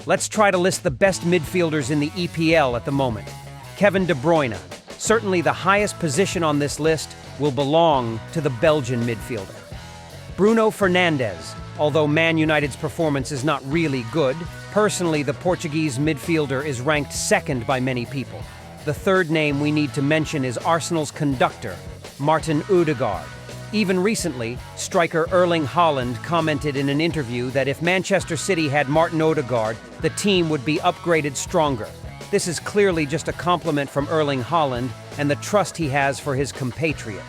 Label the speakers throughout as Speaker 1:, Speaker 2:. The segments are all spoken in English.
Speaker 1: Let's try to list the best midfielders in the EPL at the moment. Kevin De Bruyne. Certainly the highest position on this list will belong to the Belgian midfielder. Bruno Fernandes. Although Man United's performance is not really good, personally the Portuguese midfielder is ranked second by many people. The third name we need to mention is Arsenal's conductor, Martin Odegaard. Even recently, striker Erling Haaland commented in an interview that if Manchester City had Martin Odegaard, the team would be upgraded stronger. This is clearly just a compliment from Erling Haaland and the trust he has for his compatriot.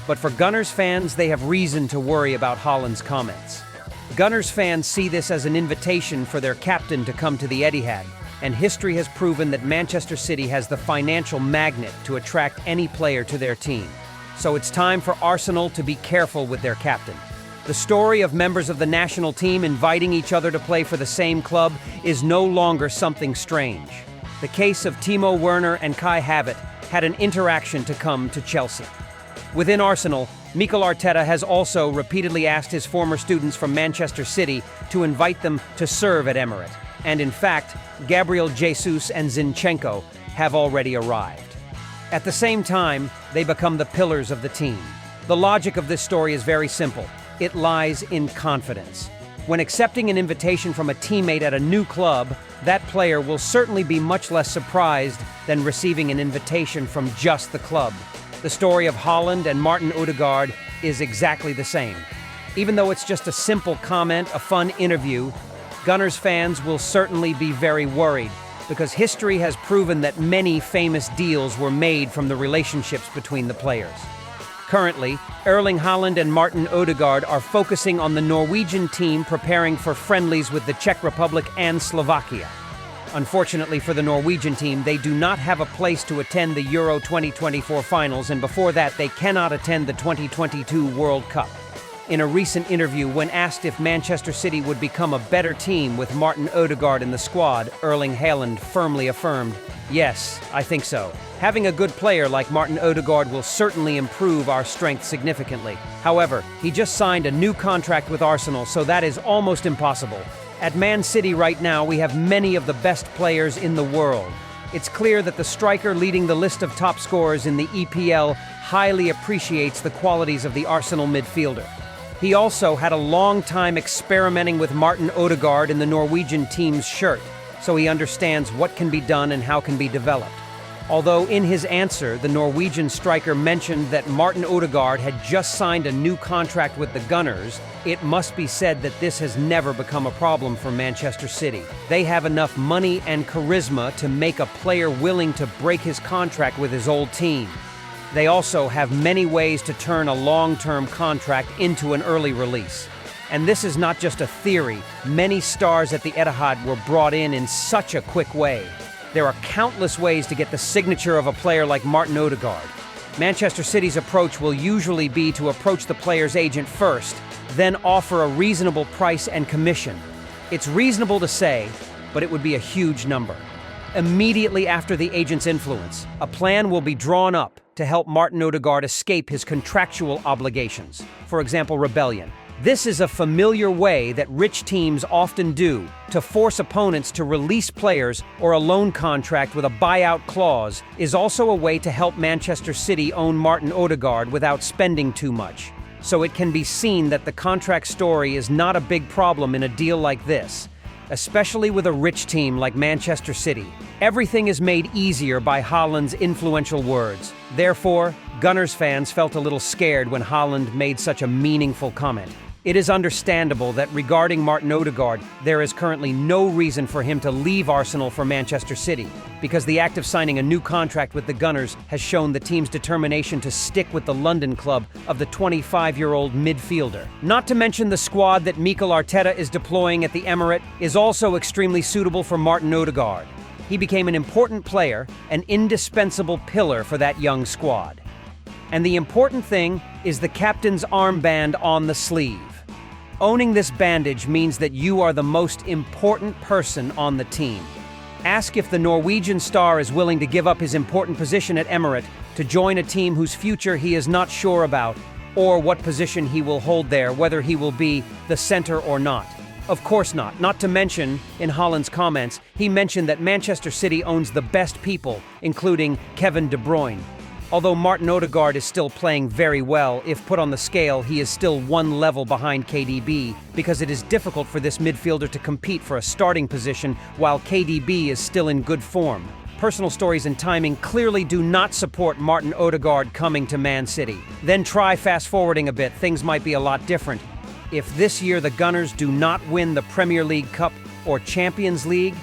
Speaker 1: But for Gunners fans, they have reason to worry about Haaland's comments. Gunners fans see this as an invitation for their captain to come to the Etihad, and history has proven that Manchester City has the financial magnet to attract any player to their team. So it's time for Arsenal to be careful with their captain. The story of members of the national team inviting each other to play for the same club is no longer something strange. The case of Timo Werner and Kai Havertz had an interaction to come to Chelsea. Within Arsenal, Mikel Arteta has also repeatedly asked his former students from Manchester City to invite them to serve at Emirates. And in fact, Gabriel Jesus and Zinchenko have already arrived. At the same time, they become the pillars of the team. The logic of this story is very simple. It lies in confidence. When accepting an invitation from a teammate at a new club, that player will certainly be much less surprised than receiving an invitation from just the club. The story of Haaland and Martin Odegaard is exactly the same. Even though it's just a simple comment, a fun interview, Gunners fans will certainly be very worried because history has proven that many famous deals were made from the relationships between the players. Currently, Erling Haaland and Martin Odegaard are focusing on the Norwegian team preparing for friendlies with the Czech Republic and Slovakia. Unfortunately for the Norwegian team, they do not have a place to attend the Euro 2024 finals, and before that, they cannot attend the 2022 World Cup. In a recent interview, when asked if Manchester City would become a better team with Martin Odegaard in the squad, Erling Haaland firmly affirmed, "Yes, I think so. Having a good player like Martin Odegaard will certainly improve our strength significantly. However, he just signed a new contract with Arsenal, so that is almost impossible. At Man City right now, we have many of the best players in the world. It's clear that the striker leading the list of top scorers in the EPL highly appreciates the qualities of the Arsenal midfielder. He also had a long time experimenting with Martin Odegaard in the Norwegian team's shirt, so he understands what can be done and how can be developed. Although in his answer, the Norwegian striker mentioned that Martin Odegaard had just signed a new contract with the Gunners, it must be said that this has never become a problem for Manchester City. They have enough money and charisma to make a player willing to break his contract with his old team. They also have many ways to turn a long-term contract into an early release. And this is not just a theory. Many stars at the Etihad were brought in such a quick way. There are countless ways to get the signature of a player like Martin Odegaard. Manchester City's approach will usually be to approach the player's agent first, then offer a reasonable price and commission. It's reasonable to say, but it would be a huge number. Immediately after the agent's influence, a plan will be drawn up to help Martin Odegaard escape his contractual obligations. For example, rebellion. This is a familiar way that rich teams often do to force opponents to release players, or a loan contract with a buyout clause is also a way to help Manchester City own Martin Odegaard without spending too much. So it can be seen that the contract story is not a big problem in a deal like this, especially with a rich team like Manchester City. Everything is made easier by Haaland's influential words. Therefore, Gunners fans felt a little scared when Haaland made such a meaningful comment. It is understandable that regarding Martin Odegaard, there is currently no reason for him to leave Arsenal for Manchester City, because the act of signing a new contract with the Gunners has shown the team's determination to stick with the London club of the 25-year-old midfielder. Not to mention the squad that Mikel Arteta is deploying at the Emirates is also extremely suitable for Martin Odegaard. He became an important player, an indispensable pillar for that young squad. And the important thing is the captain's armband on the sleeve. Owning this bandage means that you are the most important person on the team. Ask if the Norwegian star is willing to give up his important position at Emirates to join a team whose future he is not sure about, or what position he will hold there, whether he will be the center or not. Of course not. Not to mention, in Haaland's comments, he mentioned that Manchester City owns the best people, including Kevin De Bruyne. Although Martin Odegaard is still playing very well, if put on the scale, he is still one level behind KDB because it is difficult for this midfielder to compete for a starting position while KDB is still in good form. Personal stories and timing clearly do not support Martin Odegaard coming to Man City. Then try fast-forwarding a bit, things might be a lot different. If this year the Gunners do not win the Premier League Cup or Champions League,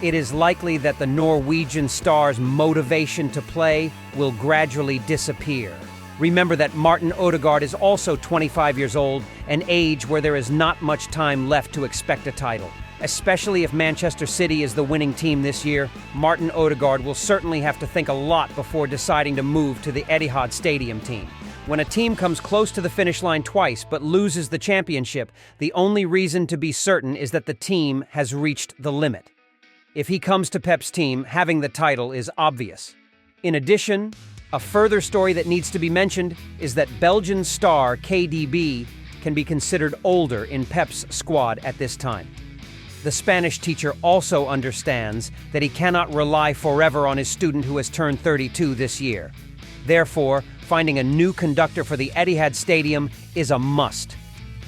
Speaker 1: it is likely that the Norwegian star's motivation to play will gradually disappear. Remember that Martin Odegaard is also 25 years old, an age where there is not much time left to expect a title. Especially if Manchester City is the winning team this year, Martin Odegaard will certainly have to think a lot before deciding to move to the Etihad Stadium team. When a team comes close to the finish line twice but loses the championship, the only reason to be certain is that the team has reached the limit. If he comes to Pep's team, having the title is obvious. In addition, a further story that needs to be mentioned is that Belgian star KDB can be considered older in Pep's squad at this time. The Spanish teacher also understands that he cannot rely forever on his student who has turned 32 this year. Therefore, finding a new conductor for the Etihad Stadium is a must.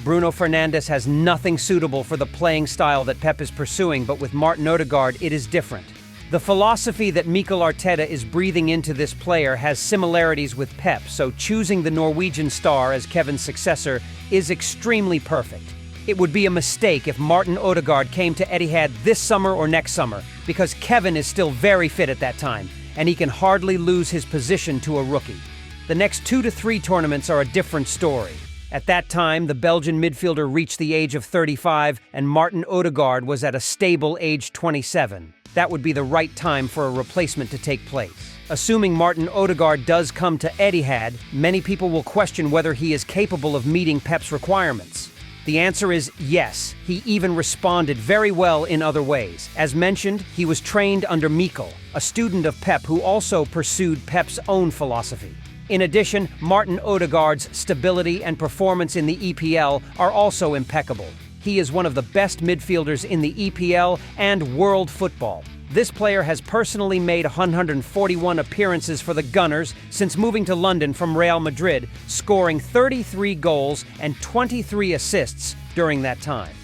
Speaker 1: Bruno Fernandes has nothing suitable for the playing style that Pep is pursuing, but with Martin Odegaard, it is different. The philosophy that Mikel Arteta is breathing into this player has similarities with Pep, so choosing the Norwegian star as Kevin's successor is extremely perfect. It would be a mistake if Martin Odegaard came to Etihad this summer or next summer, because Kevin is still very fit at that time, and he can hardly lose his position to a rookie. The next 2 to 3 tournaments are a different story. At that time, the Belgian midfielder reached the age of 35, and Martin Odegaard was at a stable age 27. That would be the right time for a replacement to take place. Assuming Martin Odegaard does come to Etihad, many people will question whether he is capable of meeting Pep's requirements. The answer is yes. He even responded very well in other ways. As mentioned, he was trained under Mikel, a student of Pep who also pursued Pep's own philosophy. In addition, Martin Odegaard's stability and performance in the EPL are also impeccable. He is one of the best midfielders in the EPL and world football. This player has personally made 141 appearances for the Gunners since moving to London from Real Madrid, scoring 33 goals and 23 assists during that time.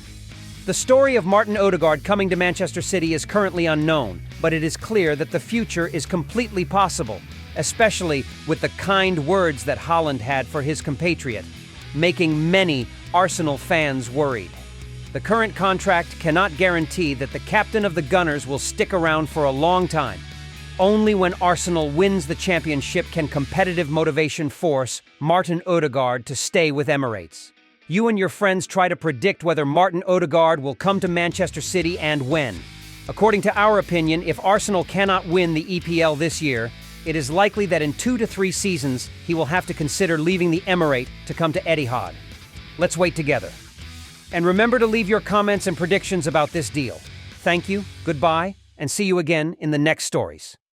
Speaker 1: The story of Martin Odegaard coming to Manchester City is currently unknown, but it is clear that the future is completely possible, especially with the kind words that Haaland had for his compatriot, making many Arsenal fans worried. The current contract cannot guarantee that the captain of the Gunners will stick around for a long time. Only when Arsenal wins the championship can competitive motivation force Martin Odegaard to stay with Emirates. You and your friends try to predict whether Martin Odegaard will come to Manchester City and when. According to our opinion, if Arsenal cannot win the EPL this year, it is likely that in 2 to 3 seasons he will have to consider leaving the Emirate to come to Etihad. Let's wait together. And remember to leave your comments and predictions about this deal. Thank you, goodbye, and see you again in the next stories.